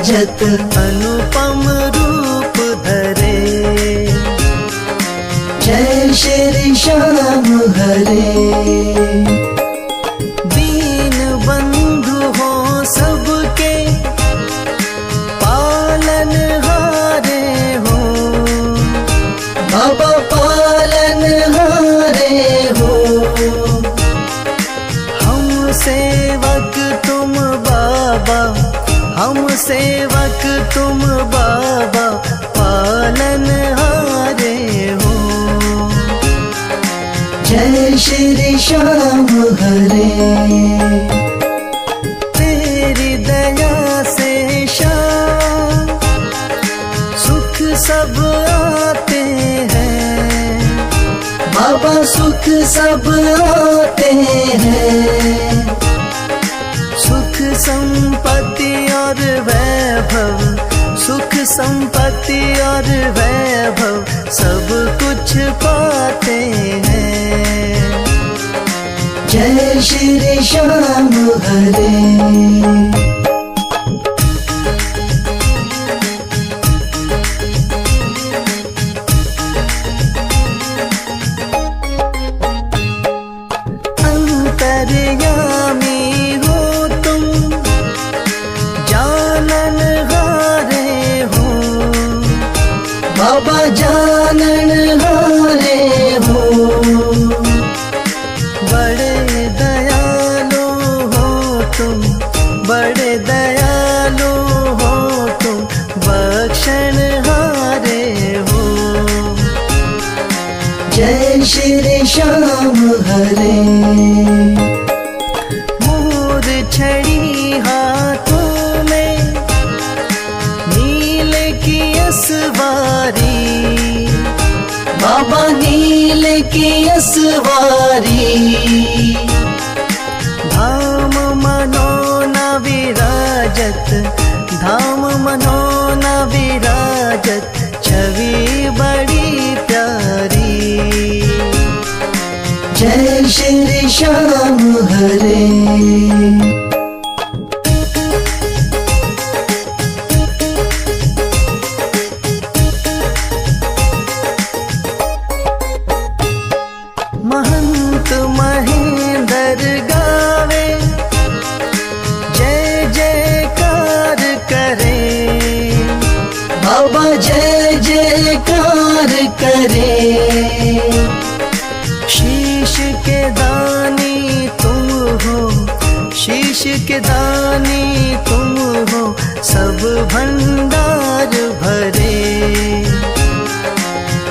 विराजत अनुपम रूप धरे। जय श्री श्याम हरे। दीन बंधु हो सबके पालन हारे हो। बाबा पालन हारे हो। हम सेवक तुम बाबा, हम सेवक तुम बाबा पालन हारे हो। जय श्री श्याम हरे। तेरी दया से श्याम सुख सब आते हैं। बाबा सुख सब आते हैं। सुख संपत्ति और वैभव, सुख संपत्ति और वैभव सब कुछ पाते हैं। जय श्री श्याम हरे। बाबा जानन हारे हो। बड़े दयालु हो तुम, बड़े दयालु हो तुम, बख्शन हारे हो। जय श्री श्याम हरे। मोर छड़ी हाथों में नील की असवारी। बाबा नील की असवारी। धाम मनोना विराजत, धाम मनोना विराजत, छवि बड़ी प्यारी। जय श्री श्याम हरे। महंत महेंद्र गावे जय जयकार करे। बाबा जय जयकार करे। शीश के दानी तुम हो, शीश के दानी तुम हो, सब भंडार भरे।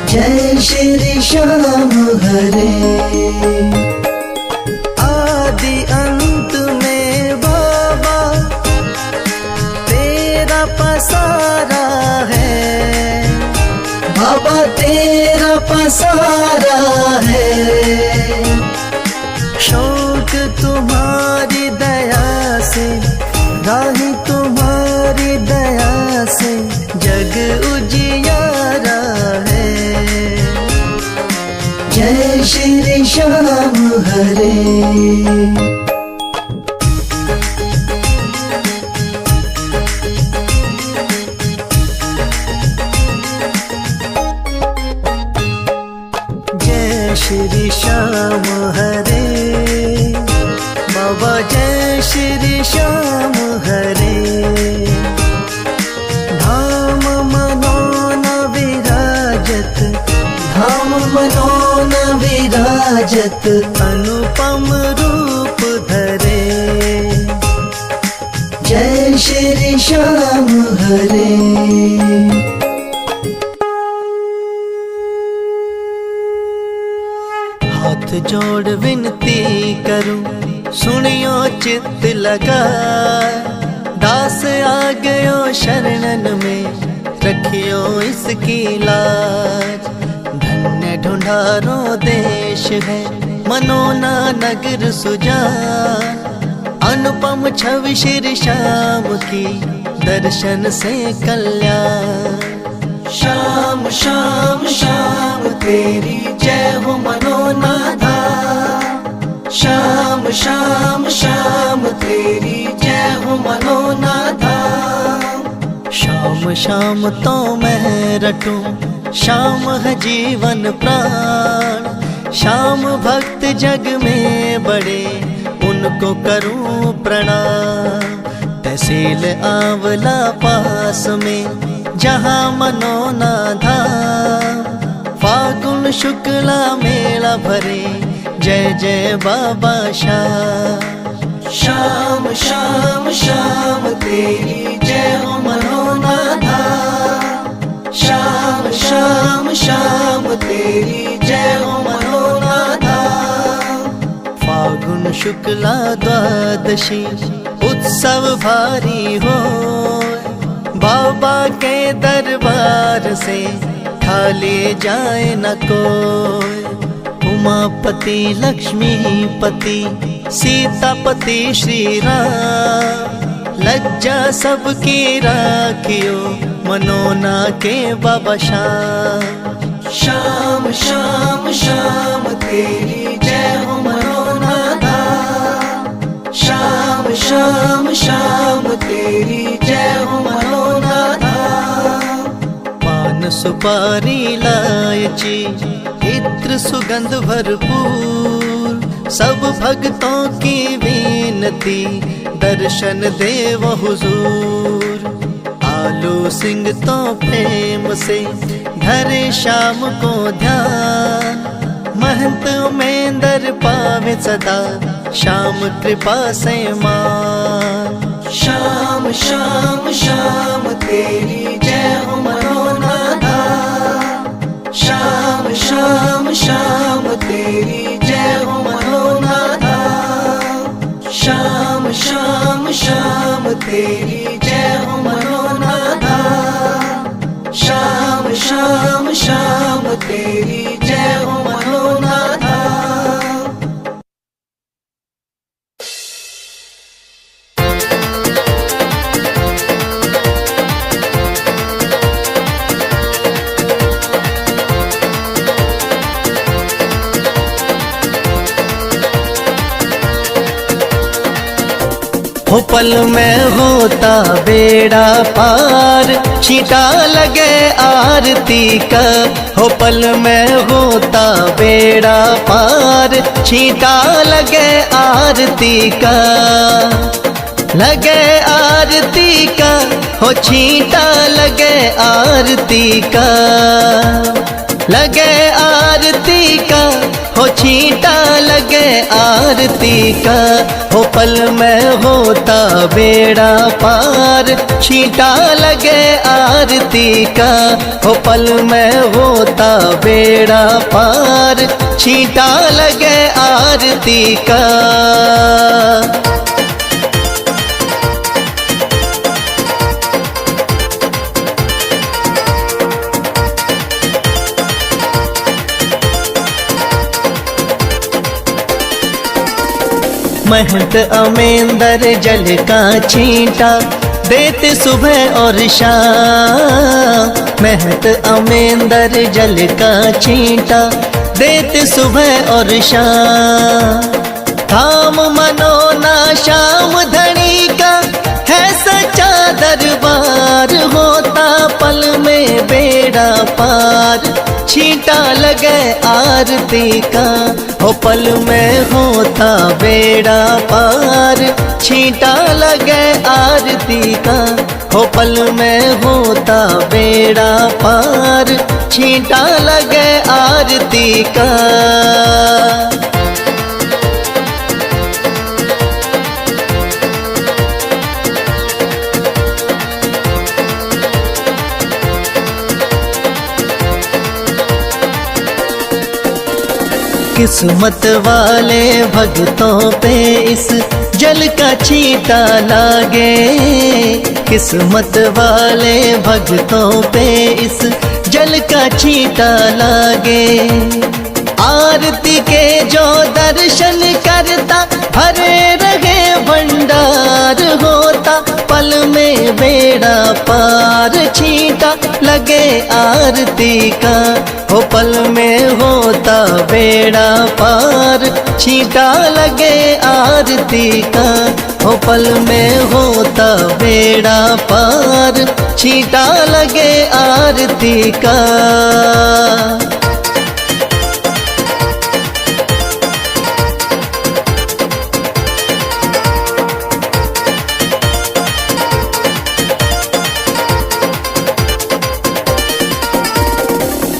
जय श्री श्याम हरे। आदि अंत में बाबा तेरा पसारा है। बाबा तेरा पसारा है। शौक तुम्हारी दया से, राही तुम्हारी दया से जग उजियारा है। जय श्री श्याम हरे। जय श्री श्याम हरे। बाबा जय श्री श्याम हरे। धाम मनोना विराजत, धाम मनोना विराजत अनुपम रूप धरे। जय श्री श्याम हरे। हाथ जोड़ विनती करूं, सुनियो चित्त लगा। दास आ गयो शरणन में, रखियो इसकी लाज। धन्य ढूंढारो देश है, मनोना नगर सुजान। अनुपम छवि श्री श्याम की, दर्शन से कल्याण। श्याम श्याम श्याम तेरी जय हो मनोना धाम। श्याम श्याम श्याम तेरी जय हो मनोना धाम। शाम शाम तो मैं रटूं, शाम है जीवन प्राण। शाम भक्त जग में बड़े, उनको करूं प्रणाम। तहसील आंवला पास में, जहाँ मनोना धाम। फागुन शुक्ला मेला भरे, जय जय बाबा श्याम। शाम शाम शाम तेरी जय हो मनोना धाम। शाम शाम शाम तेरी जय हो मनोना धाम। फागुन शुक्ला द्वादशी उत्सव भारी हो, बाबा के दरबार से खाली जाए न कोई। उमापति लक्ष्मीपति सीतापति श्री राम, लज्जा सबकी राखियो मनोना के बाबा श्याम। शाम शाम शाम तेरी जय हो मनोना धाम। शाम शाम शाम तेरी जय हो मनोना धाम। पान सुपारी इलायची इत्र सुगंध भरपूर, सब भक्तों की विनती दर्शन देव हुजूर। आलू सिंह तो प्रेम से धरे शाम को ध्यान, महंत उमेंदर पावे सदा श्याम कृपा से मान। शाम शाम शाम तेरी जय हो मनोना धाम। शाम शाम शाम तेरी जय हो मनोना धाम। शाम शाम शाम तेरी जय हो मनोना धाम। शाम शाम शाम तेरी जय हो मनोना धाम। हो पल में होता बेड़ा पार, छींटा लगे आरती का। हो पल में होता बेड़ा पार, छींटा लगे आरती का। लगे आरती का, हो छींटा लगे आरती का। लगे आरती का, हो छींटा लगे आरती का। हो पल में होता बेड़ा पार, छींटा लगे आरती का। हो पल में होता बेड़ा पार, छींटा लगे आरती का। महंत अमेंदर जल का छींटा देते सुबह और शाम। महंत अमेंदर जल का छींटा देते सुबह और शाम। धाम मनोना श्याम धनी का है सच्चा दरबार, होता पल में बेड़ा पार, छींटा लगे आरती का। हो पल में होता बेड़ा पार, छींटा लगे आरती का। हो पल में होता बेड़ा पार, छींटा लगे आरती का। किस्मत वाले भक्तों पे इस जल का छींटा लागे। किस्मत वाले भक्तों पे इस जल का छींटा लागे। आरती के जो दर्शन करता भरे रहे भंडार, होता पल में बेड़ा पार, छींटा लगे आरती का। हो पल में होता बेड़ा पार, छींटा लगे आरती का। हो पल में होता बेड़ा पार, छींटा लगे आरती का।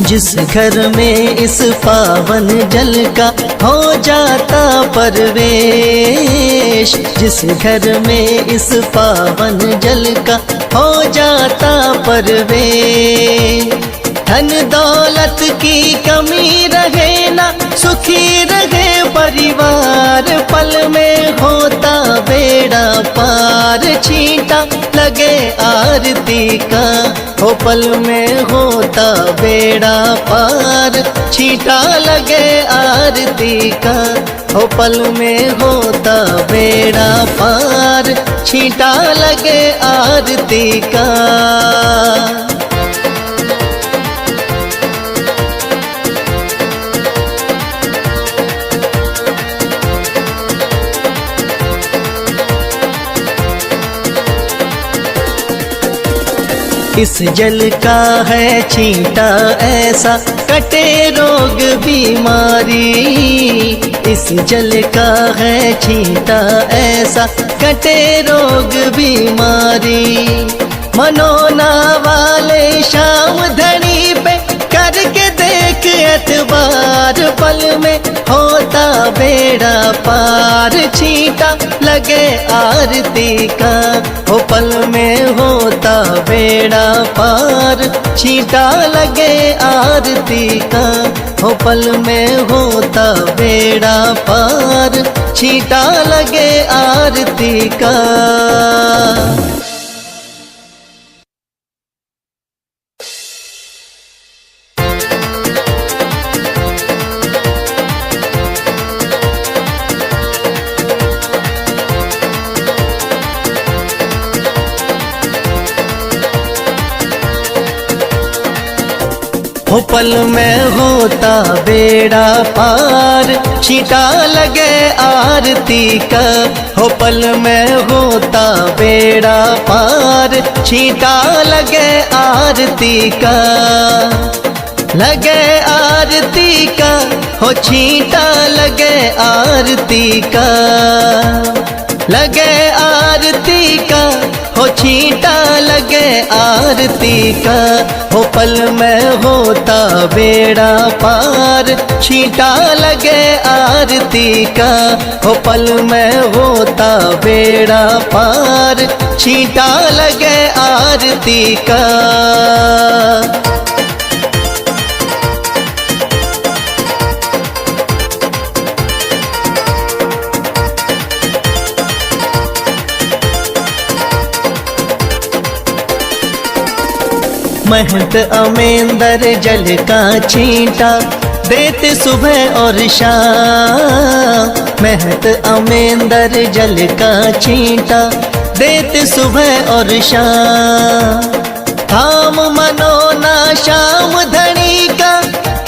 जिस घर में इस पावन जल का हो जाता परवेश, जिस घर में इस पावन जल का हो जाता परवेश। धन दौलत की कमी रहे ना, सुखी रहे परिवार, पल में होता बेड़ा पार, छींटा लगे आरती का। हो पल में होता बेड़ा पार, छींटा लगे आरती का। हो पल में होता बेड़ा पार, छींटा लगे आरती का। इस जल का है छींटा ऐसा, कटे रोग बीमारी। इस जल का है छींटा ऐसा, कटे रोग बीमारी। मनोना वाले शाम धनी पे करके देख एतबार, पल में होता बेड़ा पार, छींटा लगे आरती का। हो पल में होता बेड़ा पार, छींटा लगे आरती का। हो पल में होता बेड़ा पार, छींटा लगे आरती का। हो पल में होता बेड़ा पार, छींटा लगे आरती का। हो पल में होता बेड़ा पार, छींटा लगे आरती का। लगे आरती का, हो छींटा लगे आरती का। लगे आरती का, हो छींटा लगे आरती का। हो पल में होता बेड़ा पार, छींटा लगे आरती का। हो पल में होता बेड़ा पार, छींटा लगे आरती का। महंत अमेंदर जल का छींटा देते सुबह और शाम। महंत अमेंदर जल का छींटा देते सुबह और शाम। धाम मनोना श्याम धनी का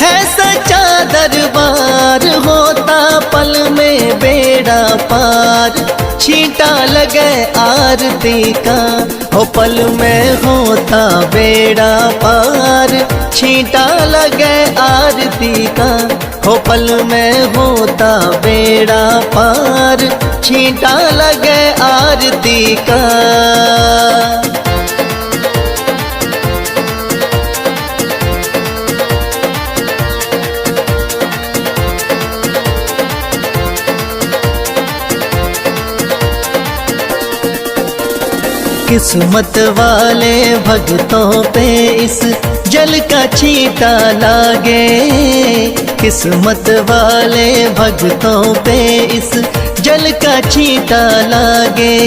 है सच्चा दरबार, होता पल में बेड़ा पार, छींटा लगे आरती का। हो पल में होता बेड़ा पार, छींटा लगे आरती का। हो पल में होता बेड़ा पार, छींटा लगे आरती का। किस्मत वाले भक्तों पे इस जल का छींटा लागे। किस्मत वाले भक्तों पे इस जल का छींटा लागे।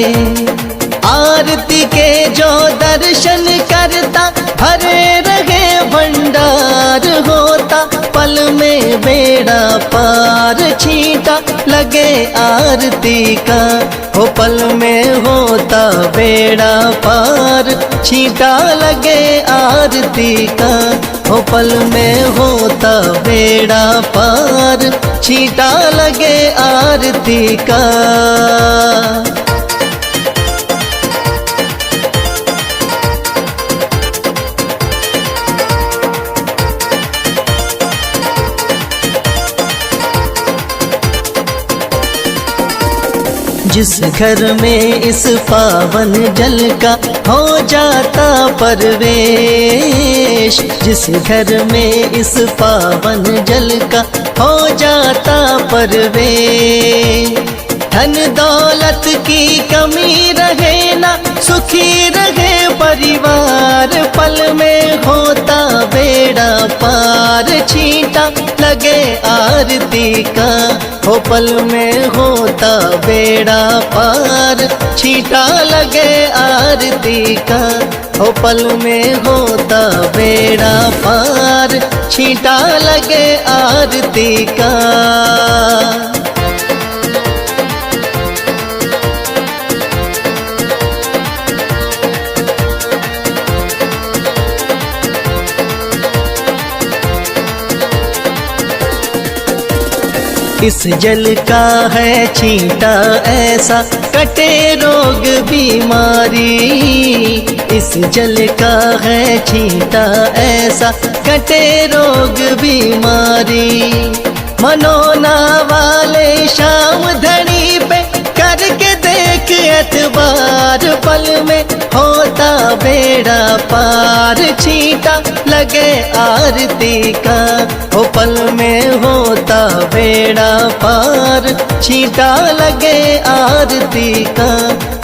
आरती के जो दर्शन करता भरे रहे भंडार, होता पल में बेड़ा पार, छींटा लगे आरती का। हो पल में होता बेड़ा पार, छींटा लगे आरती का। हो हो पल में होता बेड़ा पार, छींटा लगे आरती का। जिस घर में इस पावन जल का हो जाता परवेश, जिस घर में इस पावन जल का हो जाता परवेश, धन दौलत की कमी रहे ना, सुखी रहे परिवार, पल में होता बेड़ा पार, छींटा लगे आरती का। हो पल में होता बेड़ा पार, छींटा लगे आरती का। हो पल में होता बेड़ा पार, छींटा लगे आरती का। इस जल का है छींटा ऐसा, कटे रोग बीमारी। इस जल का है छींटा ऐसा, कटे रोग बीमारी। मनोना वाले शाम धनी पे करके देख एतबार, पल में होता बेड़ा पार, छींटा लगे आरती का। हो पल में होता बेड़ा पार, छींटा लगे आरती का।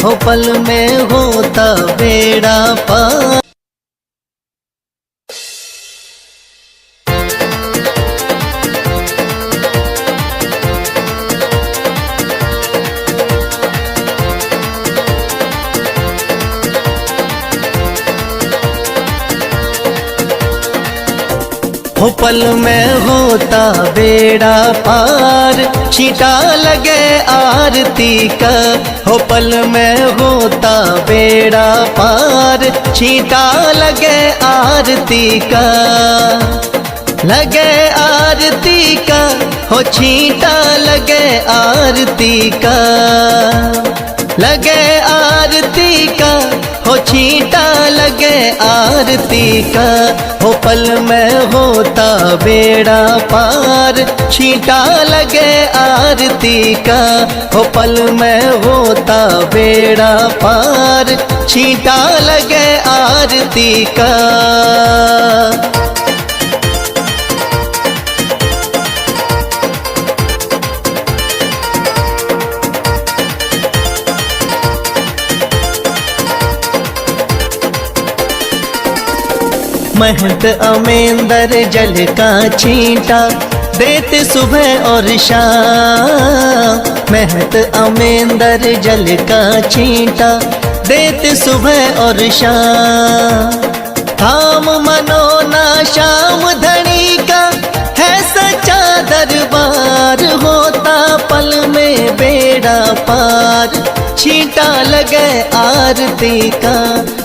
हो पल में होता बेड़ा पार। हो पल में होता बेड़ा पार, छींटा लगे आरती का। हो पल में होता बेड़ा पार, छींटा लगे आरती का। लगे आरती का, हो छींटा लगे आरती का। लगे आरती का, हो छींटा लगे आरती का। हो पल में होता बेड़ा पार, छींटा लगे आरती का। हो पल में होता बेड़ा पार, छींटा लगे आरती का। महंत अमेंदर जल का छींटा देते सुबह और शाम। महंत अमेंदर जल का छींटा देते सुबह और शाम। थाम मनोना शाम धनी का है सच्चा दरबार, होता पल में बेड़ा पार, छींटा लगे आरती का।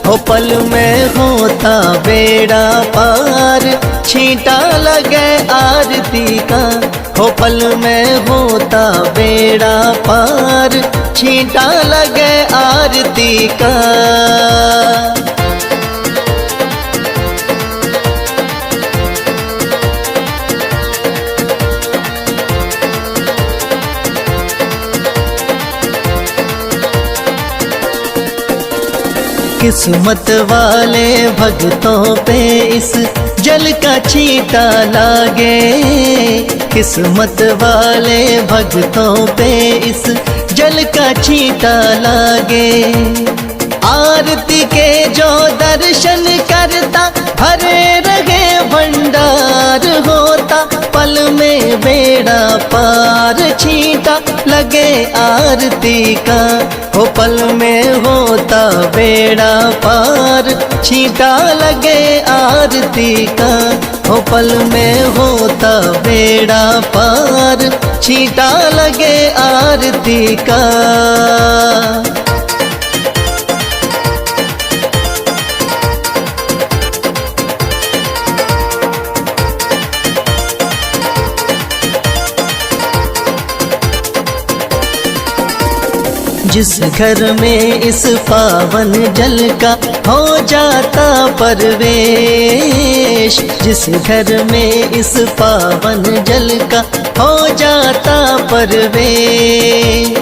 हो पल में होता बेड़ा पार, छींटा लगे आरती का। हो पल में होता बेड़ा पार, छींटा लगे आरती का। किस्मत वाले भक्तों पे इस जल का छींटा लागे। किस्मत वाले भक्तों पे इस जल का छींटा लागे। आरती के जो दर्शन करता भरे रहे भंडार, होता पल में बेड़ा पार, छींटा लगे आरती का। हो पल में होता बेड़ा पार, छींटा लगे आरती का। हो पल में होता बेड़ा पार, छींटा लगे आरती का। जिस घर में इस पावन जल का हो जाता परवेश, जिस घर में इस पावन जल का हो जाता परवेश।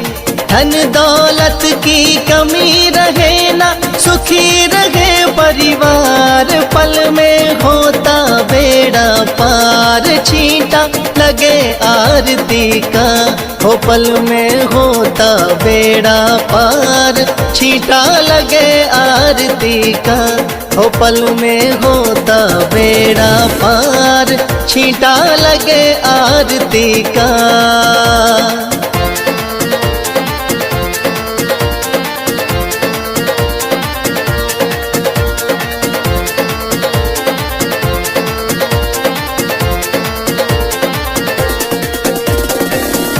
धन दौलत की कमी रहे ना, सुखी रहे परिवार, पल में होता बेड़ा पार। छींटा लगे आरती का, हो पल में होता बेड़ा पार। छींटा लगे आरती का, हो पल में होता बेड़ा पार। छींटा लगे आरती का।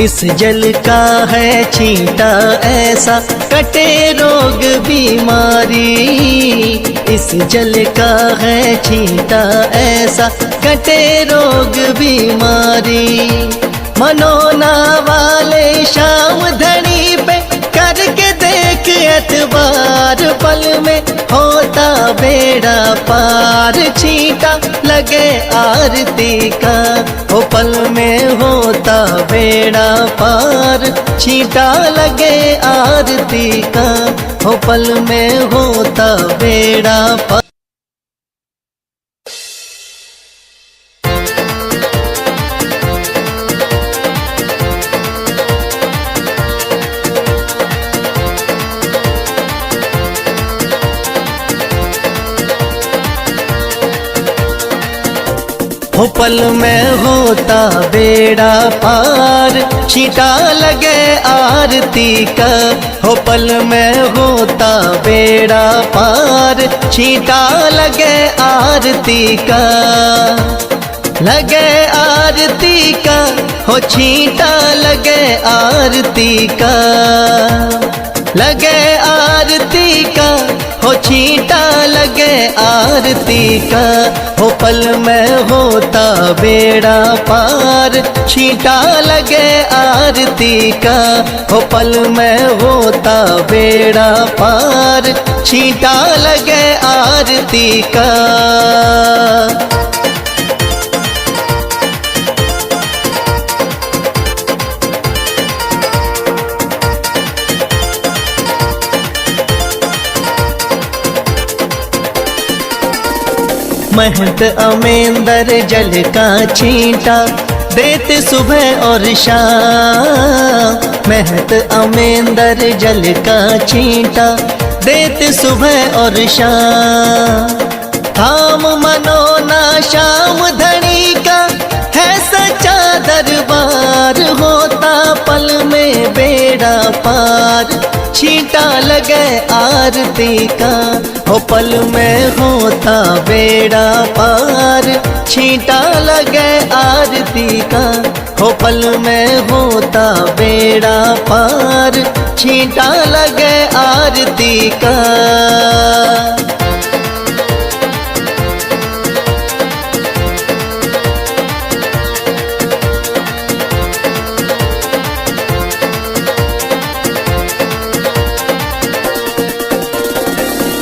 इस जल का है छींटा ऐसा, कटे रोग बीमारी। इस जल का है छींटा ऐसा, कटे रोग बीमारी। मनोना वाले शाम धनी पे करके देख एतबार, पल में होता बेड़ा पार। छींटा लगे आरती का, हो पल में होता बेड़ा पार। छींटा लगे आरती का, हो पल में होता बेड़ा पार। हो पल में होता बेड़ा पार। छींटा लगे आरती का, हो पल में होता बेड़ा पार। छींटा लगे आरती का, लगे आरती का, हो छींटा लगे आरती का। लगे आरती का, हो छींटा लगे आरती का, हो पल में होता बेड़ा पार। छींटा लगे आरती का, हो पल में होता बेड़ा पार। छींटा लगे आरती का। महंत अमेंदर जल का छींटा देते सुबह और शाम। महंत अमेंदर जल का छींटा देते सुबह और शाम। थाम मनोना श्याम धनी का है सच्चा दरबार, होता पल में बेड़ा पार। छींटा लगे आरती का, हो पल में होता बेड़ा पार। छींटा लगे आरती का, हो पल में होता बेड़ा पार। छींटा लगे आरती का।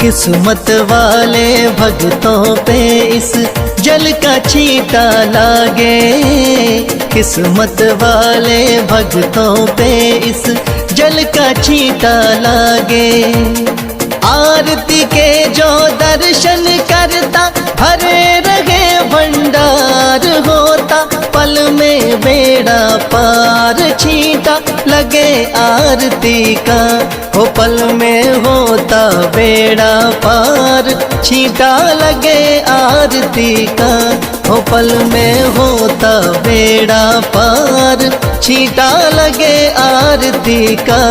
किस्मत वाले भक्तों पे इस जल का छींटा लागे। किस्मत वाले भक्तों पे इस जल का छींटा लागे। आरती के जो दर्शन करता भरे रहे भंडार, होता पल में बेड़ा पार। छींटा लगे आरती का, हो पल में होता बेड़ा पार। छींटा लगे आरती का, हो पल में होता बेड़ा पार। छींटा लगे आरती का।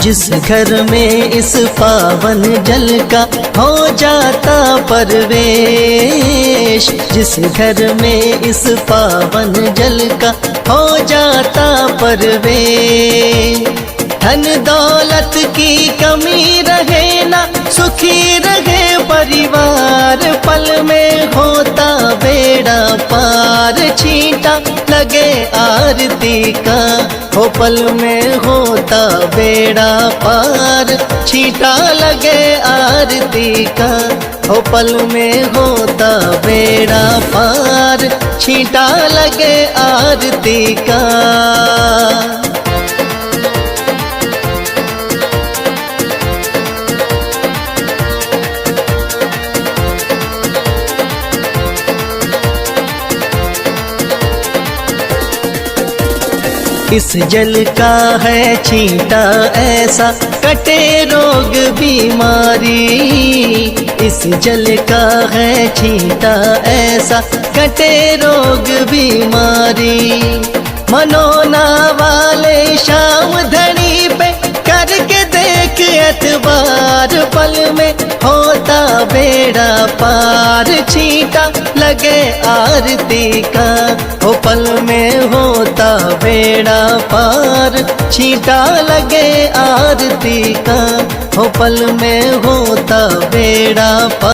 जिस घर में इस पावन जल का हो जाता परवेश, जिस घर में इस पावन जल का हो जाता परवेश। धन दौलत की कमी रहे ना, सुखी रहे परिवार। पल में होता बेड़ा पार, छींटा लगे आरती का। हो पल में होता बेड़ा पार, छींटा लगे आरती का। हो पल में होता बेड़ा पार, छींटा लगे आरती का। इस जल का है छींटा ऐसा, कटे रोग बीमारी। इस जल का है छींटा ऐसा, कटे रोग बीमारी। मनोना वाले शाम धनी पे करके देख एतबार। पल में होता बेड़ा पार, छींटा लगे आरती का। हो पल में होता बेड़ा पार, छींटा लगे आरती का। हो पल में होता बेड़ा पार।